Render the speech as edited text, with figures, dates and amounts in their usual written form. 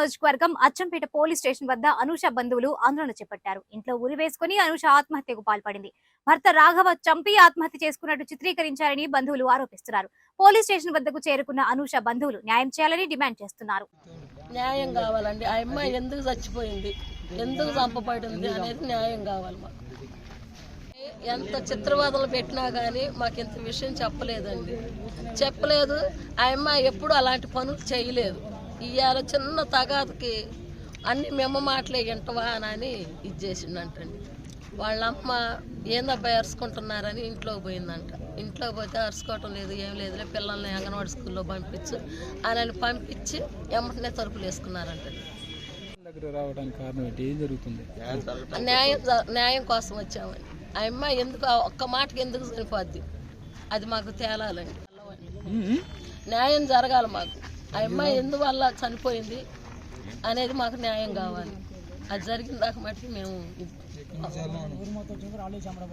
నియోజకవర్గం Achampet police station వద్ద అనూష బంధువులు ఆందోళన చేపట్టారు. ఇంట్లో ఉరి వేసుకుని అనూష ఆత్మహత్యకు పాల్పడింది. భర్త రాఘవ చంపి ఆత్మహత్య చేసుకున్నట్టు చిత్రీకరించారని బంధువులు ఆరోపిస్తున్నారు. పోలీస్ స్టేషన్ వద్దకు చేరుకున్న అనూష బంధువులు న్యాయం చేయాలని డిమాండ్ చేస్తున్నారు. న్యాయం కావాలండి. ఆ అమ్మాయి ఎందుకు చచ్చిపోయింది, ఎందుకు చంపబడింది అనేది న్యాయం కావాలి మాకు. ఎంత చిత్రవాదనలు పెట్టినా కానీ మాకు ఇంత విషయం చెప్పలేదు. ఆ అమ్మాయి ఎప్పుడు అలాంటి పనులు చేయలేదు. ఇవాళ చిన్న తగాదకి అన్ని మేము మాటలే వింటవా అని ఇది చేసిండంటండి. వాళ్ళమ్మ ఏందబ్బా అరుచుకుంటున్నారని ఇంట్లోకి పోయిందంట. ఇంట్లోకి పోతే అరుచుకోవటం లేదు, ఏం లేదులే, పిల్లల్ని అంగన్వాడీ స్కూల్లో పంపించు అని పంపించి ఎమ్మటనే తలుపులు వేసుకున్నారంటండి. న్యాయం కోసం వచ్చామని. ఆ అమ్మాయి ఎందుకు ఒక్క మాటకి ఎందుకు చనిపోద్ది అది మాకు తేలాలండి. న్యాయం జరగాలి మాకు. ఆ అమ్మాయి ఎందువల్ల చనిపోయింది అనేది మాకు న్యాయం కావాలి. అది జరిగిన దాకా మటుకు మేము